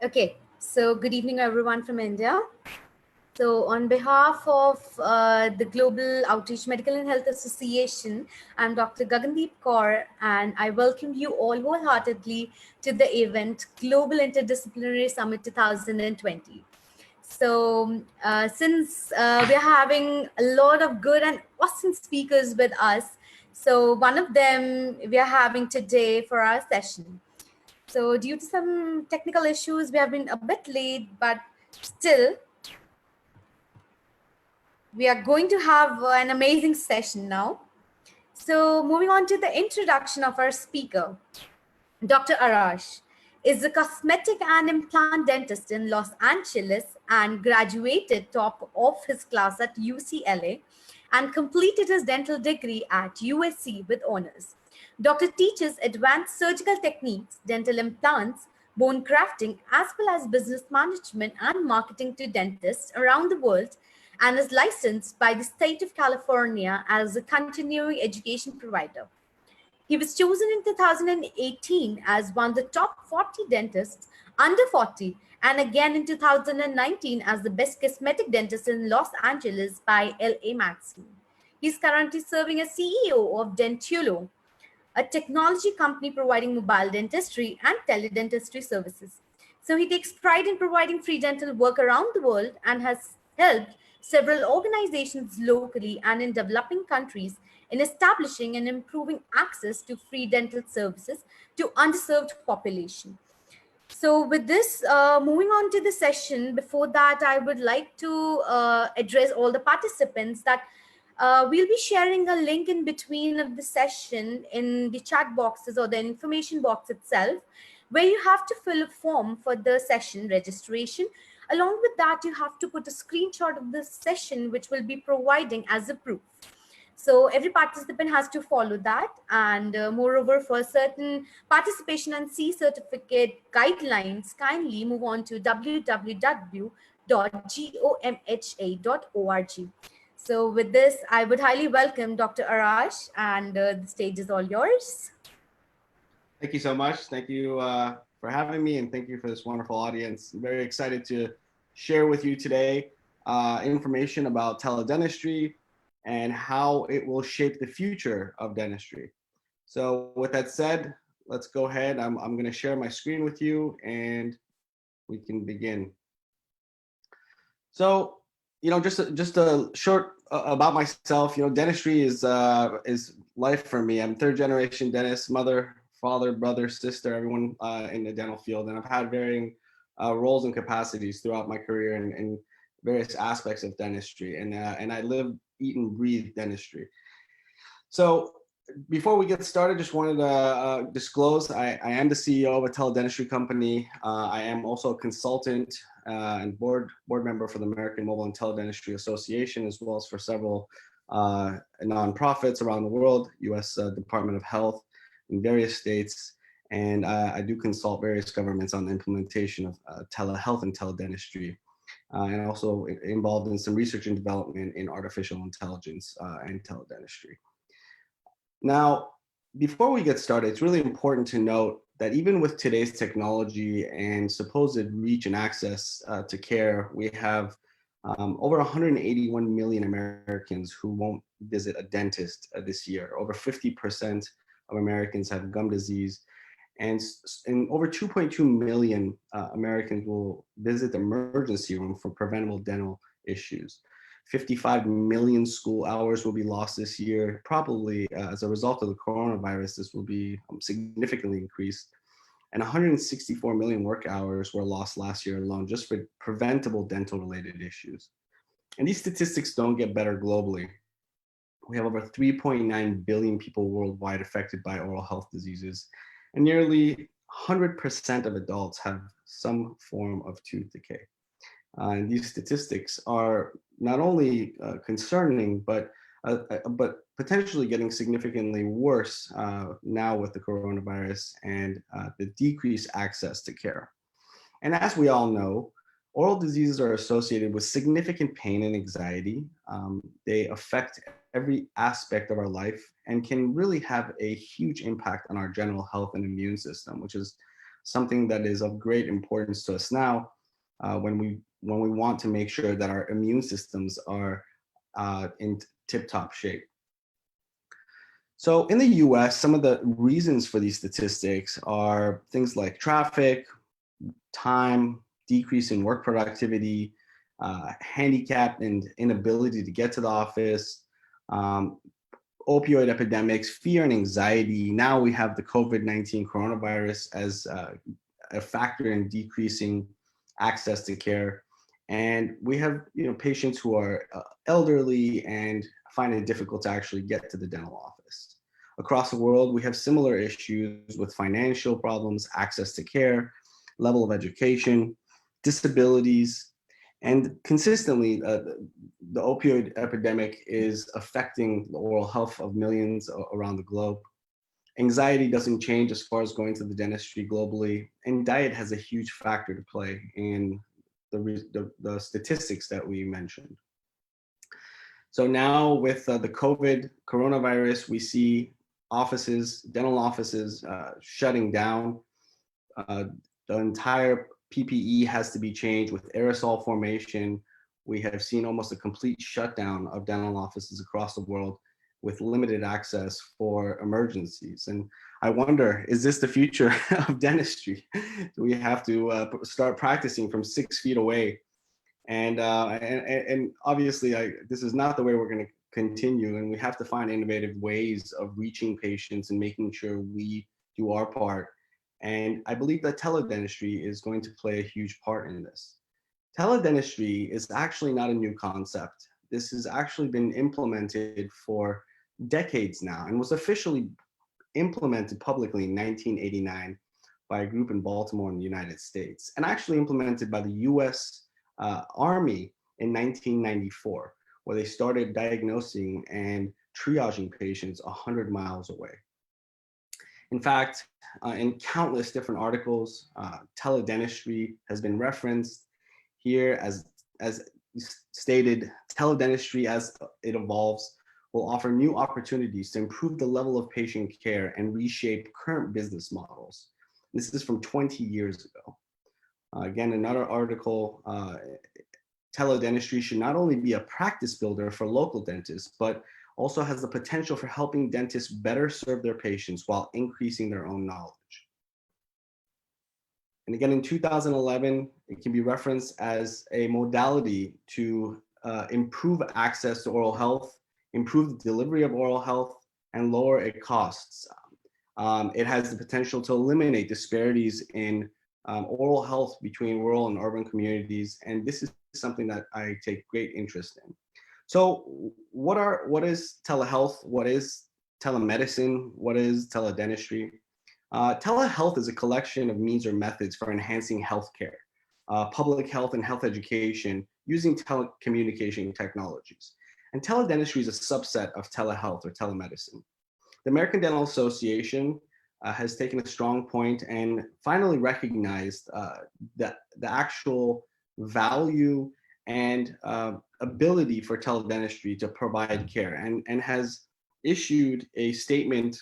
Okay, so good evening, everyone from India. So, on behalf of the Global Outreach Medical and Health Association, I'm Dr. Gagandeep Kaur, and I welcome you all wholeheartedly to the event Global Interdisciplinary Summit 2020. So, since we are having a lot of good and awesome speakers with us, so one of them we are having today for our session. So due to some technical issues, we have been a bit late, but still, we are going to have an amazing session now. So moving on to the introduction of our speaker, Dr. Arash is a cosmetic and implant dentist in Los Angeles and graduated top of his class at UCLA and completed his dental degree at USC with honors. Doctor teaches advanced surgical techniques, dental implants, bone grafting, as well as business management and marketing to dentists around the world and is licensed by the state of California as a continuing education provider. He was chosen in 2018 as one of the top 40 dentists under 40 and again in 2019 as the best cosmetic dentist in Los Angeles by LA Magazine. He's currently serving as CEO of Dentulo, a technology company providing mobile dentistry and teledentistry services. So he takes pride in providing free dental work around the world and has helped several organizations locally and in developing countries in establishing and improving access to free dental services to underserved population. So with this, moving on to the session, before that, I would like to address all the participants that we'll be sharing a link in between of the session in the chat boxes or the information box itself, where you have to fill a form for the session registration. Along with that, you have to put a screenshot of the session, which will be providing as a proof. So every participant has to follow that. And moreover, for certain participation and C certificate guidelines, kindly move on to www.gomha.org. So with this, I would highly welcome Dr. Arash, and the stage is all yours. Thank you so much. Thank you for having me, and thank you for this wonderful audience. I'm very excited to share with you today information about teledentistry and how it will shape the future of dentistry. So with that said, let's go ahead. I'm going to share my screen with you and we can begin. So, just a short about myself. Dentistry is life for me. I'm third generation dentist, mother, father, brother, sister, everyone in the dental field, and I've had varying roles and capacities throughout my career in various aspects of dentistry, and I live, eat, and breathe dentistry. So before we get started, just wanted to disclose I am the CEO of a teledentistry company. I am also a consultant and board member for the American Mobile and Teledentistry Association, as well as for several nonprofits around the world, U.S. Department of Health in various states. And I do consult various governments on the implementation of telehealth and teledentistry. And also involved in some research and development in artificial intelligence and teledentistry. Now, before we get started, it's really important to note that even with today's technology and supposed reach and access to care, we have over 181 million Americans who won't visit a dentist this year. Over 50% of Americans have gum disease, and over 2.2 million Americans will visit the emergency room for preventable dental issues. 55 million school hours will be lost this year. Probably as a result of the coronavirus, this will be significantly increased. And 164 million work hours were lost last year alone just for preventable dental related issues. And these statistics don't get better globally. We have over 3.9 billion people worldwide affected by oral health diseases, and nearly 100% of adults have some form of tooth decay. And these statistics are not only concerning, but potentially getting significantly worse now with the coronavirus and the decreased access to care. And as we all know, oral diseases are associated with significant pain and anxiety. They affect every aspect of our life and can really have a huge impact on our general health and immune system, which is something that is of great importance to us now when we want to make sure that our immune systems are in tip-top shape. So in the US, some of the reasons for these statistics are things like traffic, time, decrease in work productivity, handicap and inability to get to the office, opioid epidemics, fear and anxiety. Now we have the COVID-19 coronavirus as a factor in decreasing access to care. And we have patients who are elderly and find it difficult to actually get to the dental office. Across the world, we have similar issues with financial problems, access to care, level of education, disabilities, and consistently, the opioid epidemic is affecting the oral health of millions around the globe. Anxiety doesn't change as far as going to the dentistry globally, and diet has a huge factor to play in the statistics that we mentioned. So now with the COVID coronavirus, we see dental offices shutting down. The entire PPE has to be changed with aerosol formation. We have seen almost a complete shutdown of dental offices across the world with limited access for emergencies. And I wonder, is this the future of dentistry? Do we have to start practicing from 6 feet away? And obviously, this is not the way we're going to continue. And we have to find innovative ways of reaching patients and making sure we do our part. And I believe that teledentistry is going to play a huge part in this. Teledentistry is actually not a new concept. This has actually been implemented for decades now and was officially implemented publicly in 1989 by a group in Baltimore in the United States, and actually implemented by the US Army in 1994, where they started diagnosing and triaging patients 100 miles away. In fact, in countless different articles, teledentistry has been referenced here as stated. Teledentistry, as it evolves, will offer new opportunities to improve the level of patient care and reshape current business models. This is from 20 years ago. Again, another article, teledentistry should not only be a practice builder for local dentists, but also has the potential for helping dentists better serve their patients while increasing their own knowledge. And again, in 2011, it can be referenced as a modality to improve access to oral health, improve the delivery of oral health, and lower its costs. It has the potential to eliminate disparities in oral health between rural and urban communities, and this is something that I take great interest in. So what is telehealth? What is telemedicine? What is teledentistry? Telehealth is a collection of means or methods for enhancing healthcare, public health and health education using telecommunication technologies. And teledentistry is a subset of telehealth or telemedicine. The American Dental Association has taken a strong point and finally recognized the actual value and ability for teledentistry to provide care, and has issued a statement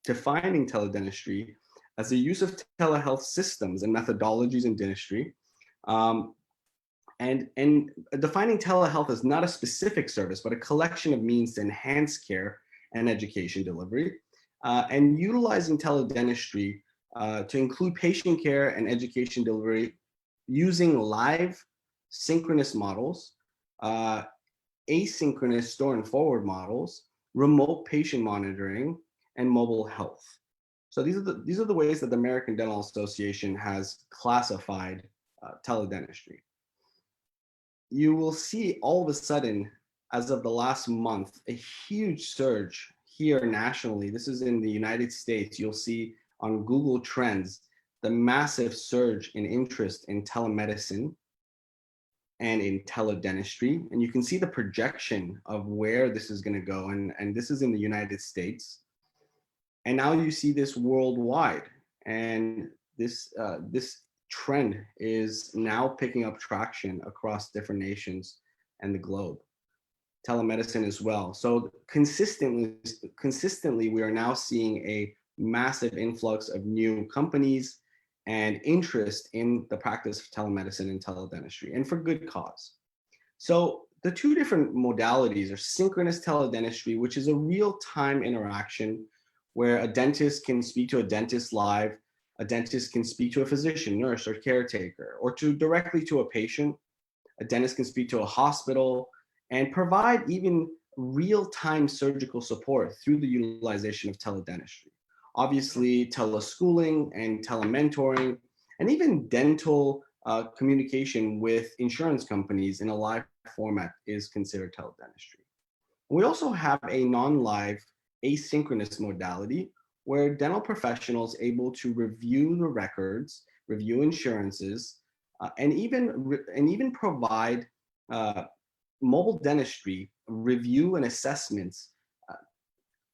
defining teledentistry as the use of telehealth systems and methodologies in dentistry, and defining telehealth as not a specific service, but a collection of means to enhance care and education delivery, and utilizing teledentistry to include patient care and education delivery using live synchronous models, asynchronous store and forward models, remote patient monitoring, and mobile health. So these are the ways that the American Dental Association has classified teledentistry. You will see all of a sudden, as of the last month, a huge surge here nationally. This is in the United States. You'll see on Google Trends the massive surge in interest in telemedicine and in teledentistry. And you can see the projection of where this is going to go. And this is in the United States. And now you see this worldwide. And this trend is now picking up traction across different nations and the globe. Telemedicine as well. So consistently, we are now seeing a massive influx of new companies and interest in the practice of telemedicine and teledentistry, and for good cause. So the two different modalities are synchronous teledentistry, which is a real-time interaction where a dentist can speak to a dentist live, a dentist can speak to a physician, nurse, or caretaker, or directly to a patient. A dentist can speak to a hospital and provide even real-time surgical support through the utilization of teledentistry. Obviously, teleschooling and telementoring, and even dental communication with insurance companies in a live format is considered teledentistry. We also have a non-live asynchronous modality where dental professionals able to review the records, review insurances, and even provide mobile dentistry review and assessments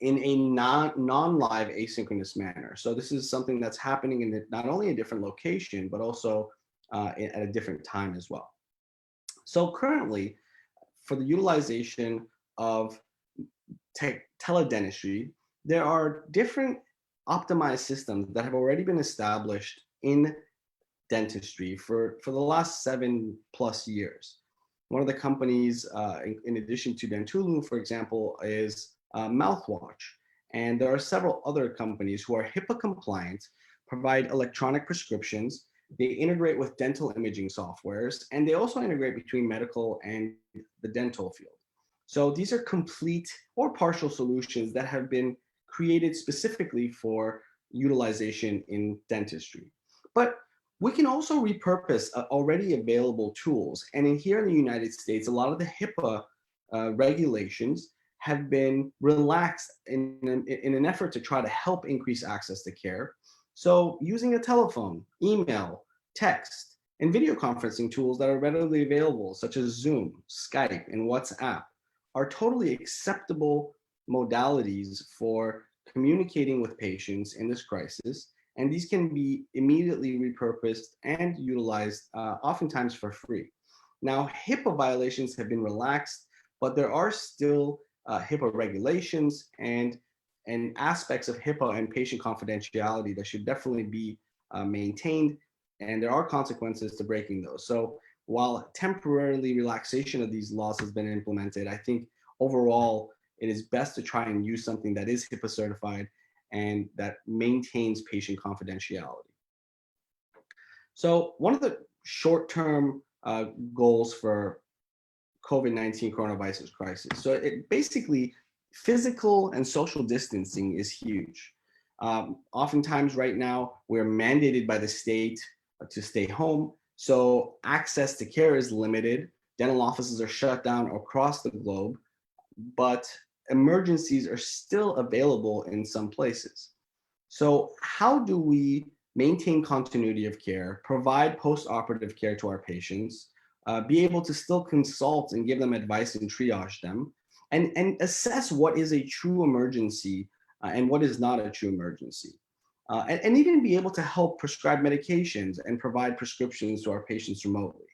in a non-live asynchronous manner. So this is something that's happening in not only a different location, but also at a different time as well. So currently, for the utilization of teledentistry, there are different optimized systems that have already been established in dentistry for the last 7+ years. One of the companies, in addition to Dentulu, for example, is Mouthwatch. And there are several other companies who are HIPAA compliant, provide electronic prescriptions, they integrate with dental imaging softwares, and they also integrate between medical and the dental field. So these are complete or partial solutions that have been created specifically for utilization in dentistry. But we can also repurpose already available tools. And here in the United States, a lot of the HIPAA regulations have been relaxed in an effort to try to help increase access to care. So using a telephone, email, text, and video conferencing tools that are readily available, such as Zoom, Skype, and WhatsApp, are totally acceptable modalities for communicating with patients in this crisis. And these can be immediately repurposed and utilized, oftentimes for free. Now, HIPAA violations have been relaxed, but there are still HIPAA regulations and aspects of HIPAA and patient confidentiality that should definitely be maintained, and there are consequences to breaking those. So while temporarily relaxation of these laws has been implemented, I think overall it is best to try and use something that is HIPAA certified and that maintains patient confidentiality. So one of the short-term goals for COVID-19 coronavirus crisis. So it basically, physical and social distancing is huge. Oftentimes right now, we're mandated by the state to stay home. So access to care is limited. Dental offices are shut down across the globe, but emergencies are still available in some places. So how do we maintain continuity of care, provide post-operative care to our patients, be able to still consult and give them advice and triage them, and assess what is a true emergency and what is not a true emergency. And even be able to help prescribe medications and provide prescriptions to our patients remotely.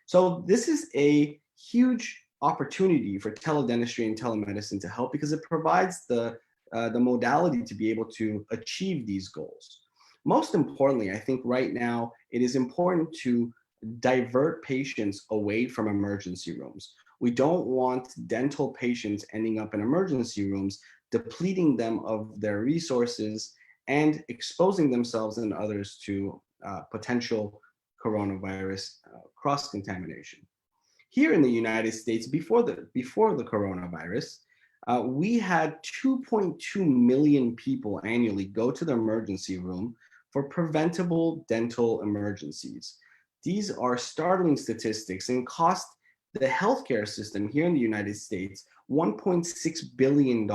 So this is a huge opportunity for teledentistry and telemedicine to help, because it provides the modality to be able to achieve these goals. Most importantly, I think right now it is important to divert patients away from emergency rooms. We don't want dental patients ending up in emergency rooms, depleting them of their resources and exposing themselves and others to potential coronavirus cross-contamination. Here in the United States, before the coronavirus, we had 2.2 million people annually go to the emergency room for preventable dental emergencies. These are startling statistics and cost the healthcare system here in the United States $1.6 billion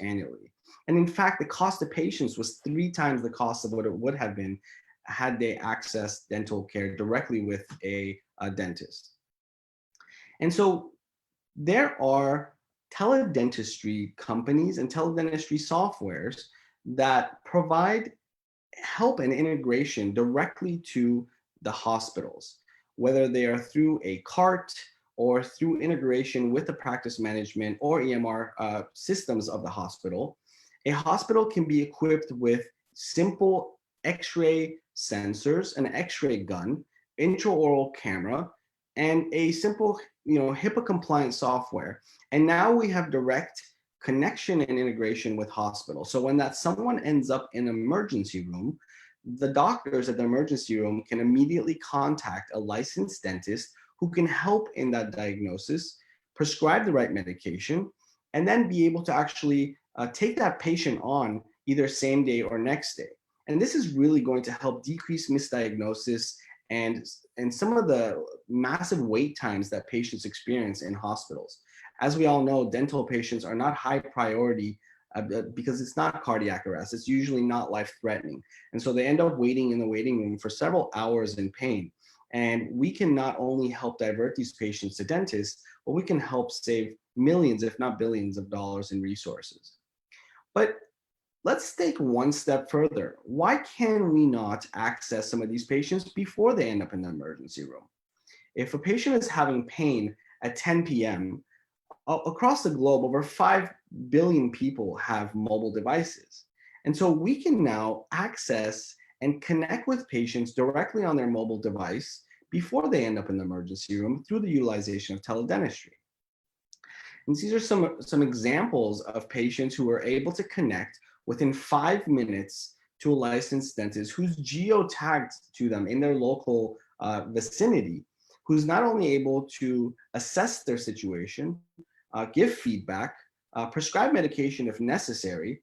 annually. And in fact, the cost to patients was 3 times the cost of what it would have been had they accessed dental care directly with a dentist. And so there are teledentistry companies and teledentistry softwares that provide help and integration directly to the hospitals, whether they are through a cart or through integration with the practice management or EMR systems of the hospital. A hospital can be equipped with simple X-ray sensors, an X-ray gun, intraoral camera, and a simple, HIPAA compliant software. And now we have direct connection and integration with hospitals. So when that someone ends up in an emergency room, the doctors at the emergency room can immediately contact a licensed dentist who can help in that diagnosis, prescribe the right medication, and then be able to actually take that patient on either same day or next day. And this is really going to help decrease misdiagnosis and some of the massive wait times that patients experience in hospitals. As we all know, dental patients are not high priority because it's not cardiac arrest. It's usually not life-threatening. And so they end up waiting in the waiting room for several hours in pain. And we can not only help divert these patients to dentists, but we can help save millions, if not billions of dollars in resources. But let's take one step further. Why can we not access some of these patients before they end up in the emergency room? If a patient is having pain at 10 p.m., across the globe, over 5 billion people have mobile devices. And so we can now access and connect with patients directly on their mobile device before they end up in the emergency room through the utilization of teledentistry. And these are some examples of patients who are able to connect within 5 minutes to a licensed dentist who's geotagged to them in their local vicinity, who's not only able to assess their situation, give feedback, prescribe medication if necessary,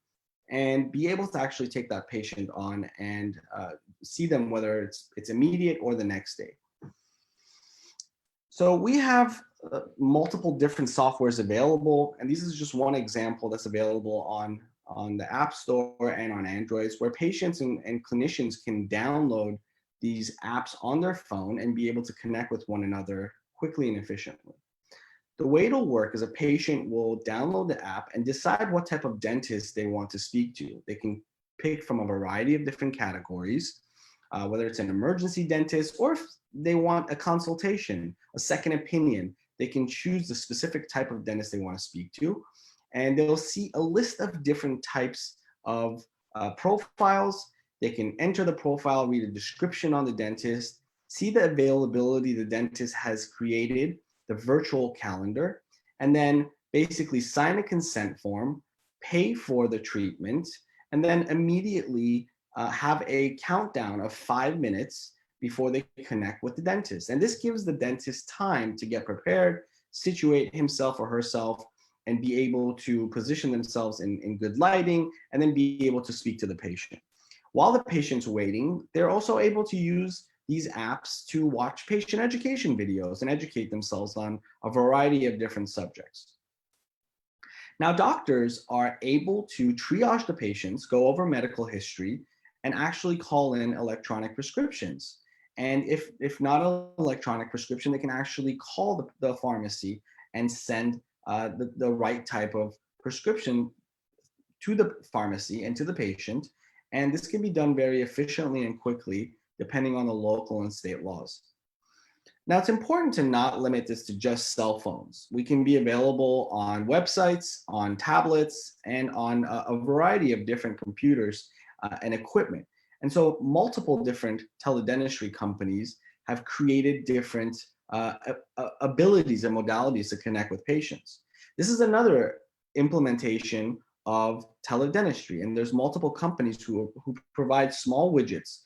and be able to actually take that patient on and see them whether it's immediate or the next day. So we have multiple different softwares available, and this is just one example that's available on the App Store and on Androids, where patients and clinicians can download these apps on their phone and be able to connect with one another quickly and efficiently. The way it'll work is a patient will download the app and decide what type of dentist they want to speak to. They can pick from a variety of different categories, whether it's an emergency dentist or if they want a consultation, a second opinion. They can choose the specific type of dentist they want to speak to, and they'll see a list of different types of profiles. They can enter the profile, read a description on the dentist, see the availability the dentist has created, the virtual calendar, and then basically sign a consent form, pay for the treatment, and then immediately have a countdown of 5 minutes before they connect with the dentist. And this gives the dentist time to get prepared, situate himself or herself, and be able to position themselves in good lighting, and then be able to speak to the patient. While the patient's waiting, they're also able to use these apps to watch patient education videos and educate themselves on a variety of different subjects. Now, doctors are able to triage the patients, go over medical history, and actually call in electronic prescriptions. And if not an electronic prescription, they can actually call the pharmacy and send the right type of prescription to the pharmacy and to the patient. And this can be done very efficiently and quickly, depending on the local and state laws. Now, it's important to not limit this to just cell phones. We can be available on websites, on tablets, and on a variety of different computers and equipment. And so multiple different teledentistry companies have created different abilities and modalities to connect with patients. This is another implementation of teledentistry, and there's multiple companies who provide small widgets.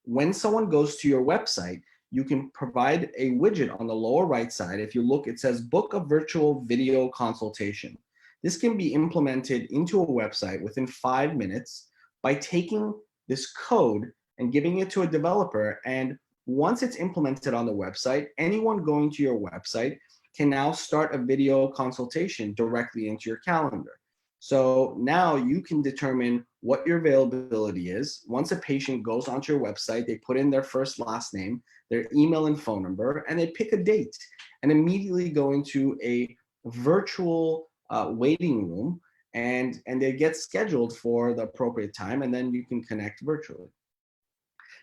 When someone goes to your website, you can provide a widget on the lower right side. If you look, it says book a virtual video consultation. This can be implemented into a website within 5 minutes by taking this code and giving it to a developer. And once it's implemented on the website, anyone going to your website can now start a video consultation directly into your calendar. So now you can determine what your availability is. Once a patient goes onto your website, they put in their first, last name, their email and phone number, and they pick a date and immediately go into a virtual waiting room, and they get scheduled for the appropriate time, and then you can connect virtually.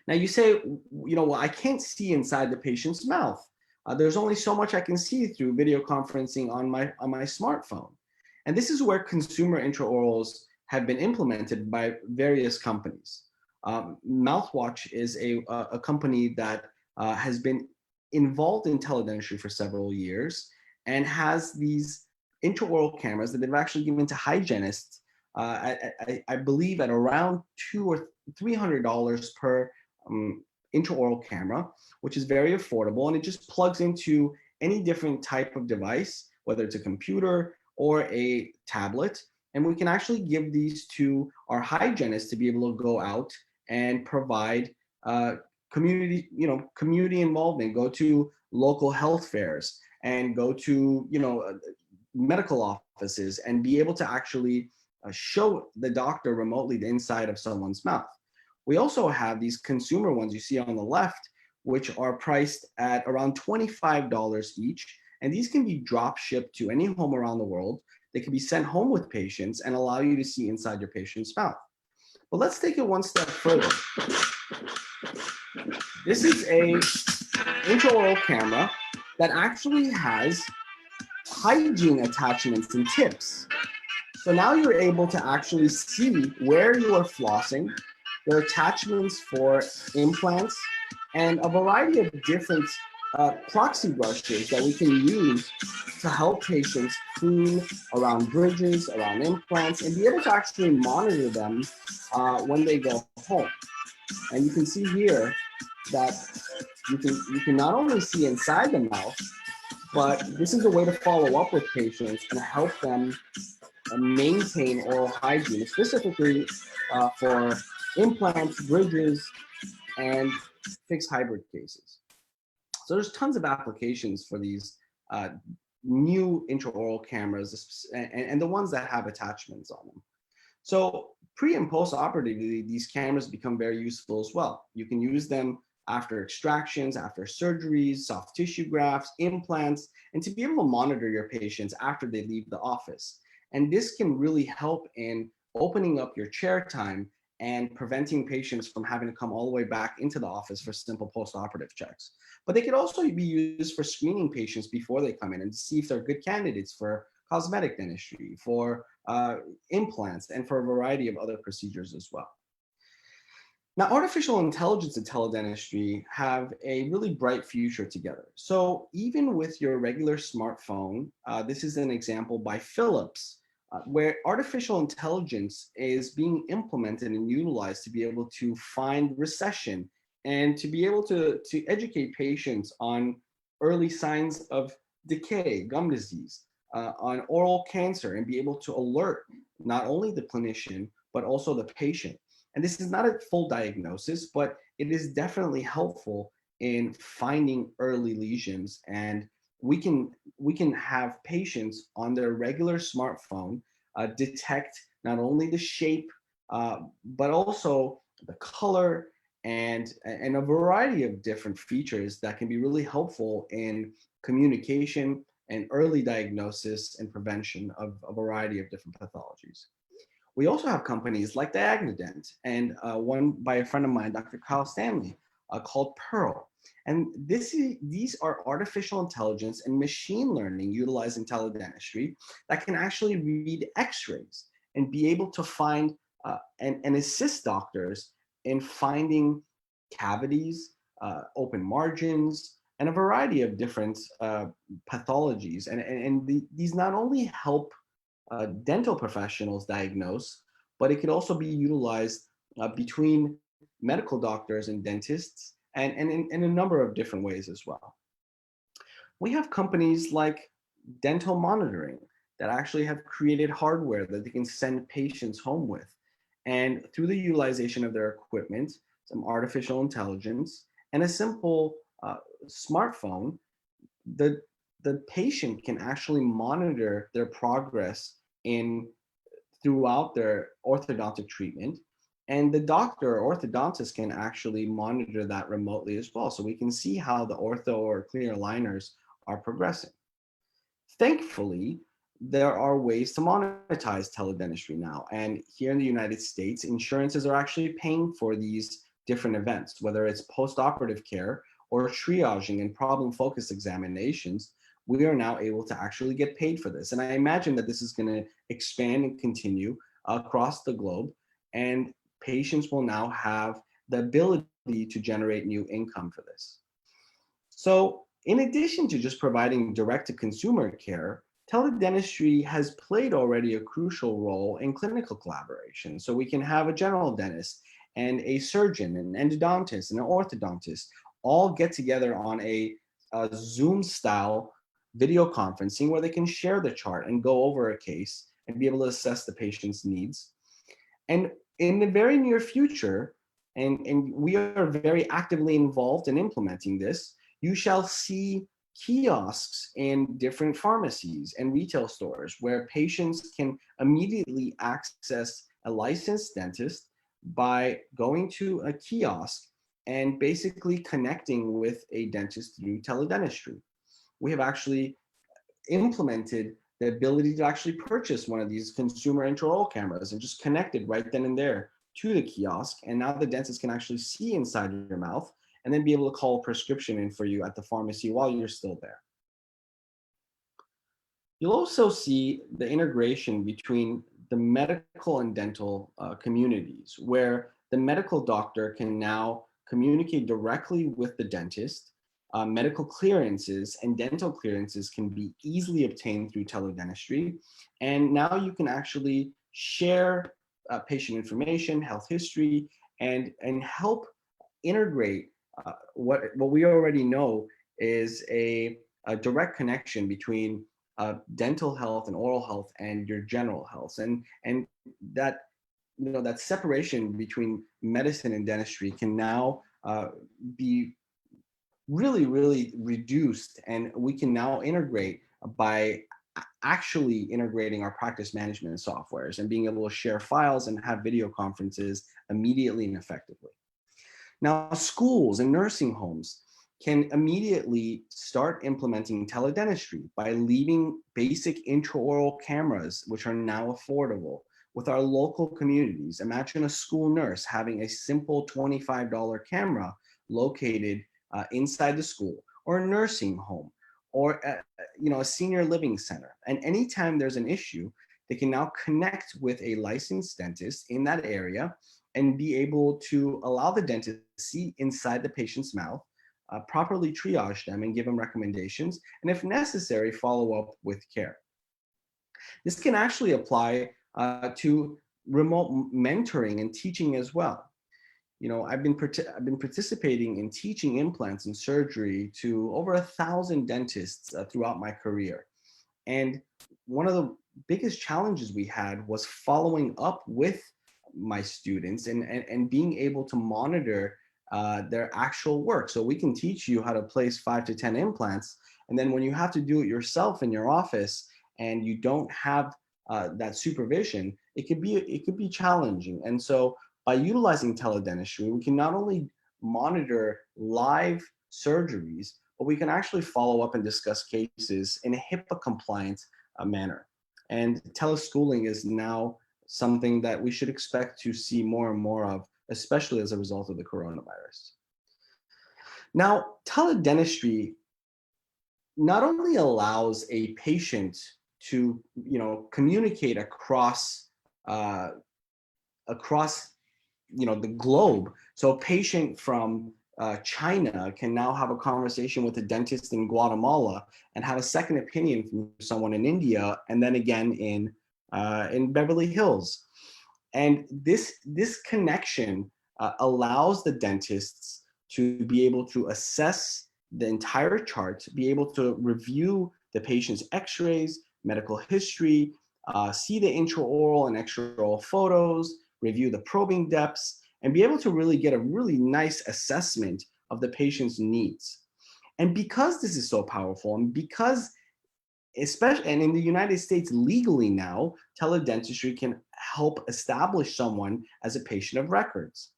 Now you say, well, I can't see inside the patient's mouth. There's only so much I can see through video conferencing on my smartphone. And this is where consumer intraorals have been implemented by various companies. Mouthwatch is a company that has been involved in teledentistry for several years and has these intraoral cameras that they've actually given to hygienists, I believe at around $200 or $300 per intraoral camera, which is very affordable, and it just plugs into any different type of device, whether it's a computer or a tablet, and we can actually give these to our hygienists to be able to go out and provide community involvement, go to local health fairs and go to medical offices and be able to actually show the doctor remotely the inside of someone's mouth. We also have these consumer ones you see on the left, which are priced at around $25 each. And these can be drop shipped to any home around the world. They can be sent home with patients and allow you to see inside your patient's mouth. But let's take it one step further. This is a intraoral camera that actually has hygiene attachments and tips. So now you're able to actually see where you are flossing. There are attachments for implants and a variety of different proxy brushes that we can use to help patients clean around bridges, around implants, and be able to actually monitor them when they go home. And you can see here that you can not only see inside the mouth, but this is a way to follow up with patients and help them maintain oral hygiene, specifically for implants, bridges, and fixed hybrid cases. So there's tons of applications for these new intraoral cameras and the ones that have attachments on them. So pre and post operatively, these cameras become very useful as well. You can use them after extractions, after surgeries, soft tissue grafts, implants, and to be able to monitor your patients after they leave the office. And this can really help in opening up your chair time and preventing patients from having to come all the way back into the office for simple post-operative checks. But they could also be used for screening patients before they come in and to see if they're good candidates for cosmetic dentistry, for implants, and for a variety of other procedures as well. Now, artificial intelligence and teledentistry have a really bright future together. So even with your regular smartphone, this is an example by Phillips, where artificial intelligence is being implemented and utilized to be able to find recession and to be able to educate patients on early signs of decay, gum disease, on oral cancer, and be able to alert not only the clinician, but also the patient. And this is not a full diagnosis, but it is definitely helpful in finding early lesions. And we can have patients on their regular smartphone detect not only the shape, but also the color and a variety of different features that can be really helpful in communication and early diagnosis and prevention of a variety of different pathologies. We also have companies like Diagnodent and one by a friend of mine, Dr. Kyle Stanley, called Pearl. And these are artificial intelligence and machine learning utilizing teledentistry that can actually read x-rays and be able to find and assist doctors in finding cavities, open margins, and a variety of different pathologies. And these not only help dental professionals diagnose, but it could also be utilized between medical doctors and dentists and in a number of different ways as well. We have companies like Dental Monitoring that actually have created hardware that they can send patients home with. And through the utilization of their equipment, some artificial intelligence, and a simple smartphone, the patient can actually monitor their progress throughout their orthodontic treatment. And the doctor or orthodontist can actually monitor that remotely as well. So we can see how the ortho or clear aligners are progressing. Thankfully, there are ways to monetize teledentistry now. And here in the United States, insurances are actually paying for these different events, whether it's post-operative care or triaging and problem-focused examinations. We are now able to actually get paid for this. And I imagine that this is going to expand and continue across the globe. And patients will now have the ability to generate new income for this. So in addition to just providing direct-to-consumer care, teledentistry has played already a crucial role in clinical collaboration. So we can have a general dentist and a surgeon, an endodontist, and an orthodontist all get together on a Zoom-style video conferencing where they can share the chart and go over a case and be able to assess the patient's needs. And in the very near future, and we are very actively involved in implementing this, you shall see kiosks in different pharmacies and retail stores where patients can immediately access a licensed dentist by going to a kiosk and basically connecting with a dentist through teledentistry. We have actually implemented the ability to actually purchase one of these consumer intraoral cameras and just connect it right then and there to the kiosk. And now the dentist can actually see inside your mouth and then be able to call a prescription in for you at the pharmacy while you're still there. You'll also see the integration between the medical and dental communities, where the medical doctor can now communicate directly with the dentist. Medical clearances and dental clearances can be easily obtained through teledentistry. And now you can actually share patient information, health history, and help integrate what we already know is a direct connection between dental health and oral health and your general health. And that, that separation between medicine and dentistry can now be really reduced, and we can now integrate by actually integrating our practice management softwares and being able to share files and have video conferences immediately and effectively. Now, schools and nursing homes can immediately start implementing teledentistry by leaving basic intraoral cameras, which are now affordable, with our local communities. Imagine a school nurse having a simple $25 camera located inside the school, or a nursing home, or a senior living center. And anytime there's an issue, they can now connect with a licensed dentist in that area and be able to allow the dentist to see inside the patient's mouth, properly triage them and give them recommendations, and if necessary, follow up with care. This can actually apply to remote mentoring and teaching as well. I've been participating in teaching implants and surgery to over 1,000 dentists throughout my career. And one of the biggest challenges we had was following up with my students and being able to monitor their actual work. So we can teach you how to place 5 to 10 implants. And then when you have to do it yourself in your office and you don't have that supervision, it could be challenging. And so by utilizing teledentistry, we can not only monitor live surgeries, but we can actually follow up and discuss cases in a HIPAA compliant manner. And teleschooling is now something that we should expect to see more and more of, especially as a result of the coronavirus. Now, teledentistry not only allows a patient to communicate across the globe. So a patient from China can now have a conversation with a dentist in Guatemala and have a second opinion from someone in India, and then again in Beverly Hills. And this connection allows the dentists to be able to assess the entire chart, be able to review the patient's x-rays, medical history, see the intraoral and extraoral photos, review the probing depths, and be able to really get a really nice assessment of the patient's needs. And because this is so powerful, and because especially, and in the United States legally now, teledentistry can help establish someone as a patient of records.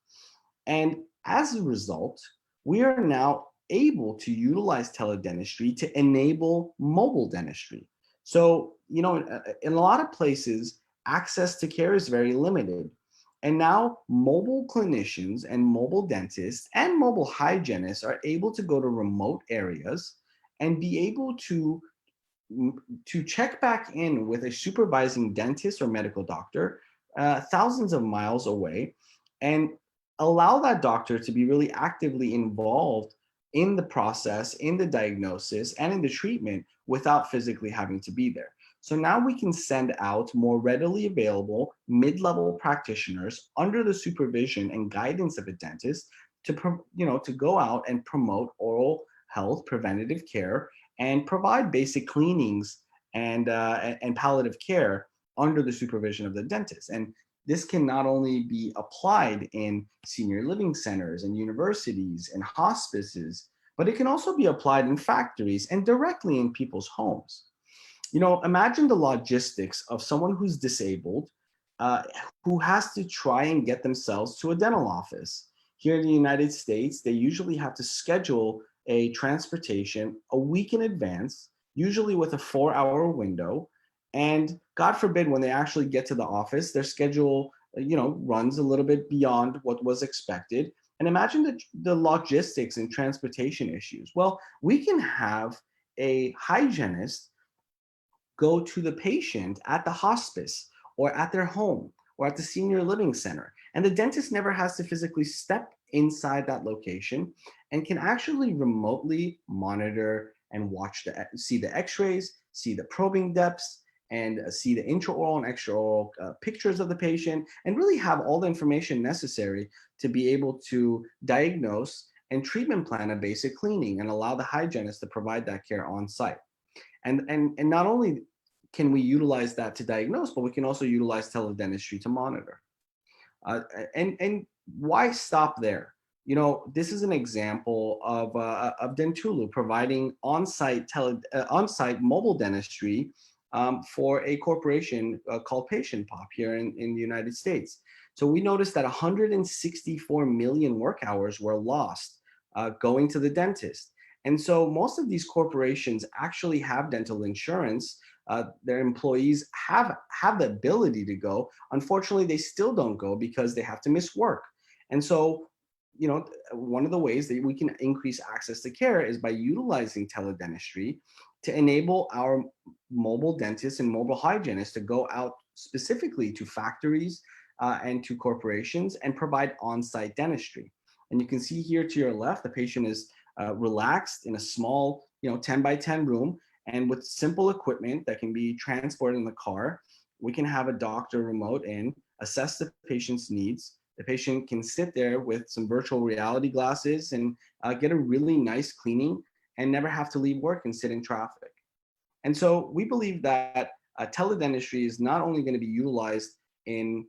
And as a result, we are now able to utilize teledentistry to enable mobile dentistry. So, in a lot of places, access to care is very limited. And now mobile clinicians and mobile dentists and mobile hygienists are able to go to remote areas and be able to check back in with a supervising dentist or medical doctor thousands of miles away and allow that doctor to be really actively involved in the process, in the diagnosis, and in the treatment without physically having to be there. So now we can send out more readily available mid-level practitioners under the supervision and guidance of a dentist to go out and promote oral health, preventative care, and provide basic cleanings and palliative care under the supervision of the dentist. And this can not only be applied in senior living centers and universities and hospices, but it can also be applied in factories and directly in people's homes. Imagine the logistics of someone who's disabled, uh, who has to try and get themselves to a dental office. Here in the United States, they usually have to schedule a transportation a week in advance, usually with a 4-hour window. And God forbid, when they actually get to the office, their schedule, runs a little bit beyond what was expected. And imagine the logistics and transportation issues. Well, we can have a hygienist go to the patient at the hospice or at their home or at the senior living center. And the dentist never has to physically step inside that location and can actually remotely monitor and see the x-rays, see the probing depths, and see the intraoral and extraoral pictures of the patient, and really have all the information necessary to be able to diagnose and treatment plan a basic cleaning and allow the hygienist to provide that care on site. And not only can we utilize that to diagnose, but we can also utilize teledentistry to monitor. And why stop there? This is an example of Dentulu providing on-site mobile dentistry for a corporation called Patient Pop here in the United States. So we noticed that 164 million work hours were lost going to the dentist. And so most of these corporations actually have dental insurance. Their employees have the ability to go. Unfortunately, they still don't go because they have to miss work. And so, one of the ways that we can increase access to care is by utilizing teledentistry to enable our mobile dentists and mobile hygienists to go out specifically to factories and to corporations and provide on-site dentistry. And you can see here to your left, the patient is relaxed in a small, 10 by 10 room, and with simple equipment that can be transported in the car, we can have a doctor remote in, assess the patient's needs. The patient can sit there with some virtual reality glasses and get a really nice cleaning and never have to leave work and sit in traffic. And so we believe that teledentistry is not only going to be utilized in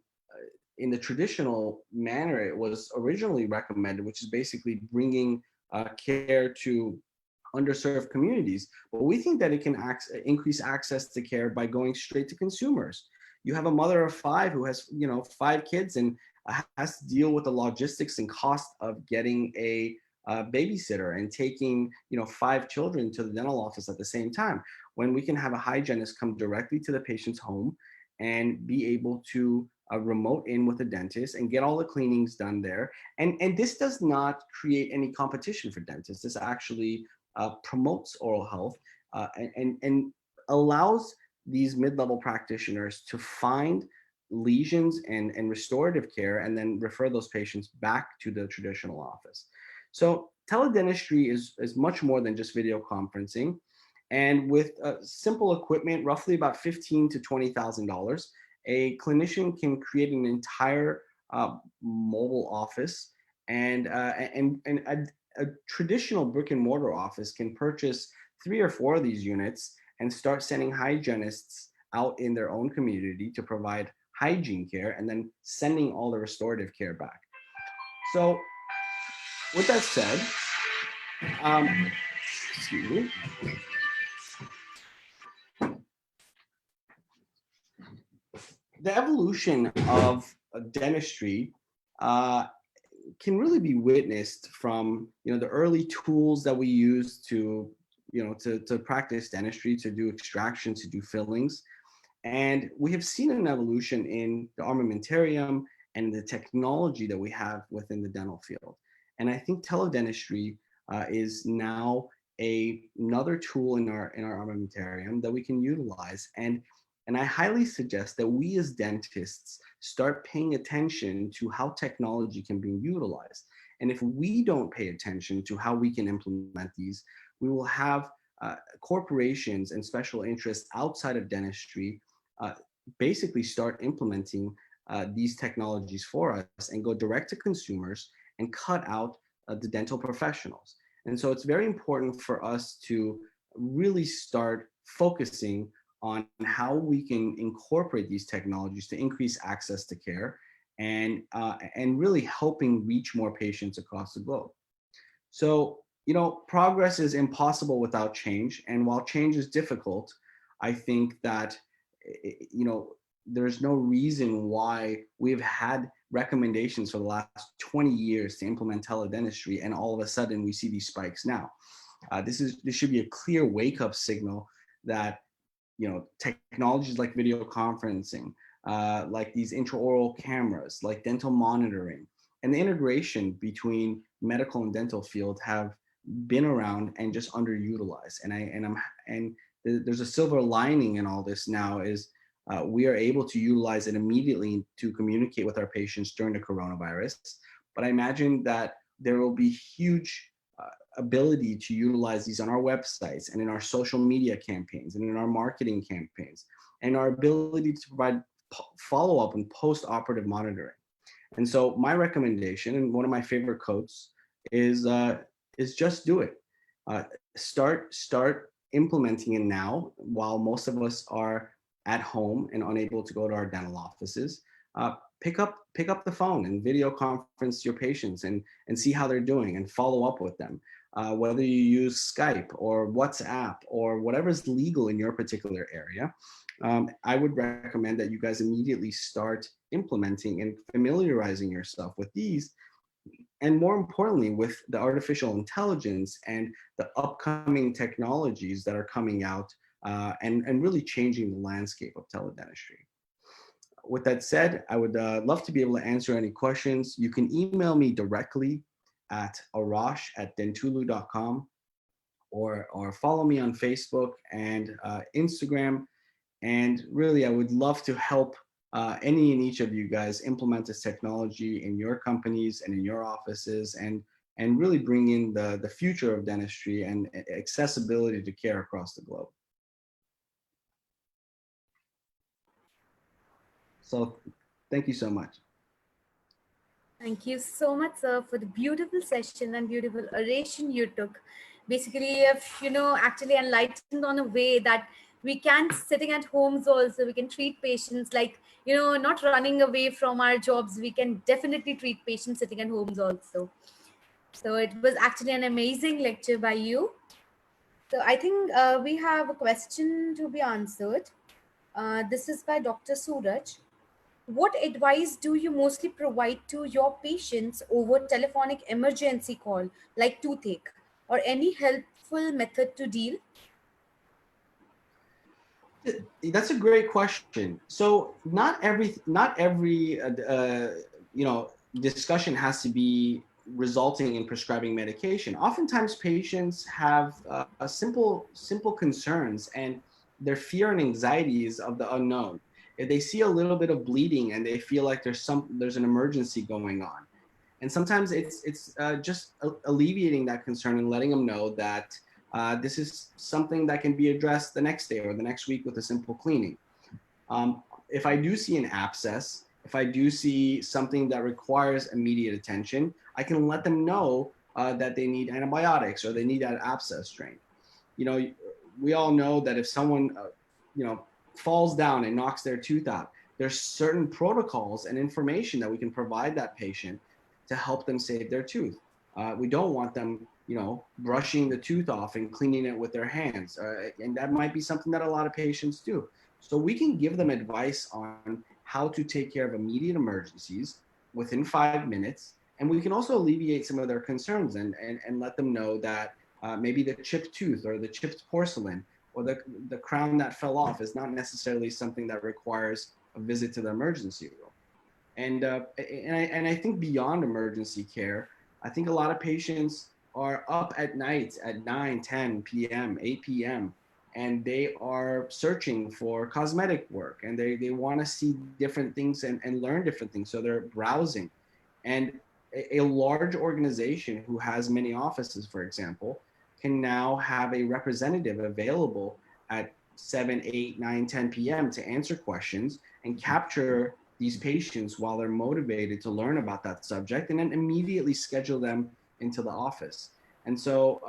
the traditional manner it was originally recommended, which is basically bringing care to underserved communities, but we think that it can increase access to care by going straight to consumers. You have a mother of 5 who has 5 kids and has to deal with the logistics and cost of getting a babysitter and taking 5 children to the dental office at the same time, when we can have a hygienist come directly to the patient's home and be able to remote in with a dentist and get all the cleanings done there. And this does not create any competition for dentists. This actually promotes oral health and allows these mid-level practitioners to find lesions and restorative care and then refer those patients back to the traditional office. So teledentistry is much more than just video conferencing. And with simple equipment, roughly about $15,000 to $20,000, a clinician can create an entire mobile office, and a traditional brick and mortar office can purchase 3 or 4 of these units and start sending hygienists out in their own community to provide hygiene care and then sending all the restorative care back. So with that said, excuse me. The evolution of dentistry can really be witnessed from the early tools that we use to practice dentistry, to do extraction, to do fillings, and we have seen an evolution in the armamentarium and the technology that we have within the dental field. And I think teledentistry is now another tool in our armamentarium that we can utilize. And And I highly suggest that we as dentists start paying attention to how technology can be utilized. And if we don't pay attention to how we can implement these, we will have corporations and special interests outside of dentistry uh, basically start implementing these technologies for us and go direct to consumers and cut out the dental professionals. And so it's very important for us to really start focusing on how we can incorporate these technologies to increase access to care and really helping reach more patients across the globe. So, progress is impossible without change. And while change is difficult, I think that, there's no reason why we've had recommendations for the last 20 years to implement teledentistry, and all of a sudden we see these spikes now. This should be a clear wake-up signal that technologies like video conferencing, like these intraoral cameras, like dental monitoring, and the integration between medical and dental field have been around and just underutilized. And there's a silver lining in all this now is we are able to utilize it immediately to communicate with our patients during the coronavirus. But I imagine that there will be huge ability to utilize these on our websites and in our social media campaigns and in our marketing campaigns, and our ability to provide follow-up and post-operative monitoring. And so my recommendation, and one of my favorite quotes, is just do it. Uh, start implementing it now while most of us are at home and unable to go to our dental offices. Pick up the phone and video conference your patients and see how they're doing and follow up with them. Whether you use Skype or WhatsApp or whatever is legal in your particular area, I would recommend that you guys immediately start implementing and familiarizing yourself with these, and more importantly, with the artificial intelligence and the upcoming technologies that are coming out and really changing the landscape of teledentistry. With that said, I would love to be able to answer any questions. You can email me directly at arash@dentulu.com, or follow me on Facebook and Instagram. And really, I would love to help any and each of you guys implement this technology in your companies and in your offices, and really bring in the future of dentistry and accessibility to care across the globe. So thank you so much. Thank you so much, sir, for the beautiful session and beautiful oration you took. Basically, if actually enlightened on a way that we can, sitting at homes also, we can treat patients like, not running away from our jobs. We can definitely treat patients sitting at homes also. So it was actually an amazing lecture by you. So I think we have a question to be answered. This is by Dr. Suraj. What advice do you mostly provide to your patients over telephonic emergency call, like toothache, or any helpful method to deal? That's a great question. So not every discussion has to be resulting in prescribing medication. Oftentimes, patients have simple concerns, and their fear and anxieties of the unknown. If they see a little bit of bleeding and they feel like there's an emergency going on, and sometimes it's just alleviating that concern and letting them know that this is something that can be addressed the next day or the next week with a simple cleaning. If I do see an abscess, if I do see something that requires immediate attention, I can let them know that they need antibiotics or they need that abscess drained. We all know that if someone, falls down and knocks their tooth out, there's certain protocols and information that we can provide that patient to help them save their tooth. We don't want them, brushing the tooth off and cleaning it with their hands. And that might be something that a lot of patients do. So we can give them advice on how to take care of immediate emergencies within 5 minutes. And we can also alleviate some of their concerns and let them know that maybe the chipped tooth or the chipped porcelain or the crown that fell off is not necessarily something that requires a visit to the emergency room. And I think beyond emergency care, I think a lot of patients are up at night at 9, 10 p.m., 8 p.m., and they are searching for cosmetic work, and they want to see different things and learn different things. So they're browsing. And a large organization who has many offices, for example, can now have a representative available at 7, 8, 9, 10 p.m. to answer questions and capture these patients while they're motivated to learn about that subject, and then immediately schedule them into the office. And so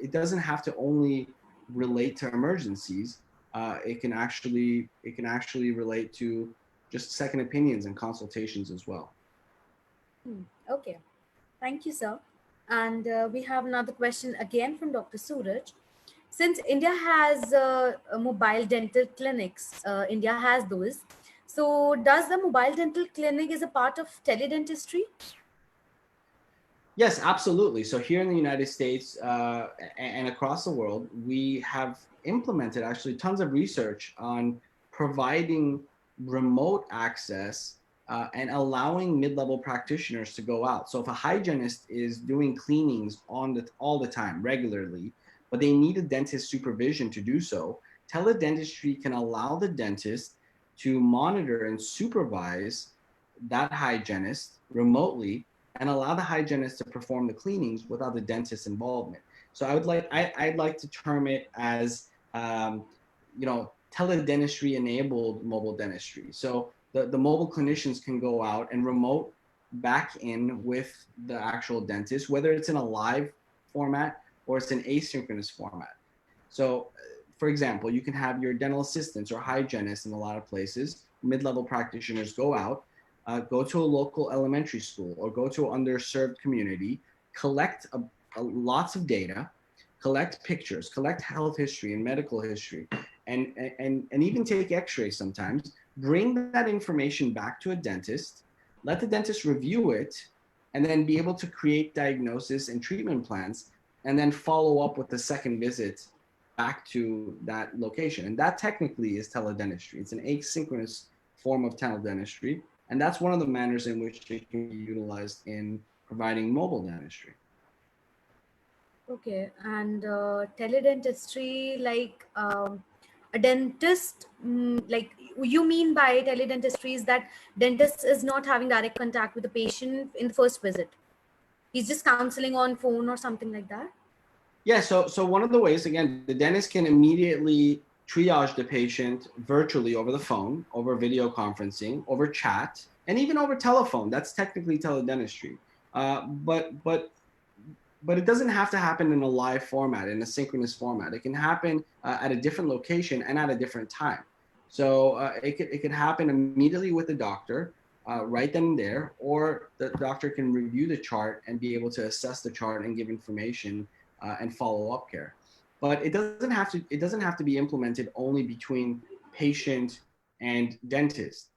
it doesn't have to only relate to emergencies. It can actually relate to just second opinions and consultations as well. Okay, thank you, sir. And we have another question again from Dr. Suraj. Since India has mobile dental clinics, India has those. So does the mobile dental clinic is a part of teledentistry? Yes, absolutely. So here in the United States and across the world, we have implemented actually tons of research on providing remote access and allowing mid-level practitioners to go out. So if a hygienist is doing cleanings all the time, regularly, but they need a dentist supervision to do so, teledentistry can allow the dentist to monitor and supervise that hygienist remotely and allow the hygienist to perform the cleanings without the dentist's involvement. So I'd like to term it as teledentistry enabled mobile dentistry. So the mobile clinicians can go out and remote back in with the actual dentist, whether it's in a live format or it's an asynchronous format. So for example, you can have your dental assistants or hygienists in a lot of places, mid-level practitioners go to a local elementary school or go to an underserved community, collect lots of data, collect pictures, collect health history and medical history, and even take x-rays sometimes, bring that information back to a dentist, let the dentist review it, and then be able to create diagnosis and treatment plans, and then follow up with the second visit back to that location. And that technically is teledentistry. It's an asynchronous form of teledentistry. And that's one of the manners in which it can be utilized in providing mobile dentistry. Okay, and teledentistry, like a dentist, like you mean by teledentistry is that dentist is not having direct contact with the patient in the first visit. He's just counseling on phone or something like that. Yeah, so one of the ways, again, the dentist can immediately triage the patient virtually over the phone, over video conferencing, over chat, and even over telephone. That's technically teledentistry. But it doesn't have to happen in a live format, in a synchronous format. It can happen at a different location and at a different time. So it could happen immediately with the doctor, right then and there, or the doctor can review the chart and be able to assess the chart and give information and follow up care. But it doesn't have to be implemented only between patient and dentist.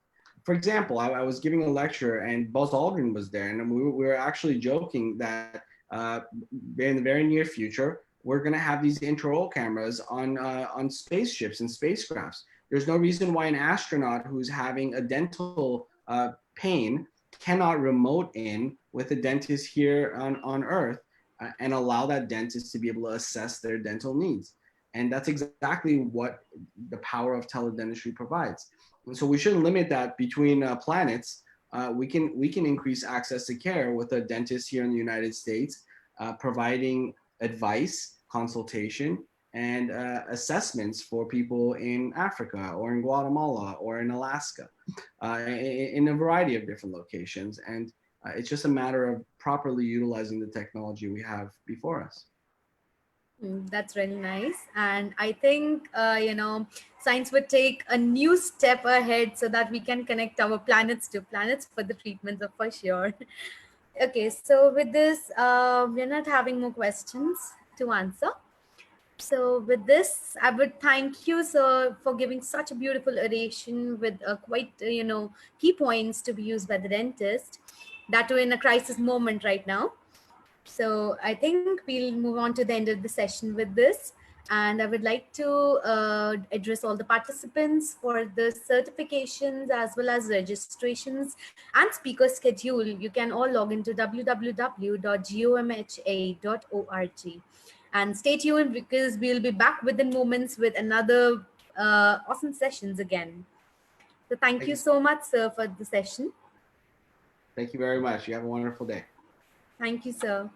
For example, I was giving a lecture and Buzz Aldrin was there, and we were actually joking that in the very near future, we're going to have these intraoral cameras on spaceships and spacecrafts. There's no reason why an astronaut who's having a dental pain cannot remote in with a dentist here on Earth and allow that dentist to be able to assess their dental needs. And that's exactly what the power of teledentistry provides. And so we shouldn't limit that between planets. We can increase access to care with a dentist here in the United States, providing advice, consultation, and assessments for people in Africa or in Guatemala or in Alaska, in a variety of different locations. And it's just a matter of properly utilizing the technology we have before us. That's really nice. And I think, science would take a new step ahead so that we can connect our planets to planets for the treatments of for sure. Okay, so with this, we're not having more questions to answer. So with this, I would thank you, sir, for giving such a beautiful oration with quite, key points to be used by the dentist, that too in a crisis moment right now. So I think we'll move on to the end of the session with this. And I would like to address all the participants for the certifications as well as registrations and speaker schedule. You can all log into www.gomha.org. And stay tuned because we'll be back within moments with another awesome sessions again. So thank you so much, sir, for the session. Thank you very much. You have a wonderful day. Thank you, sir.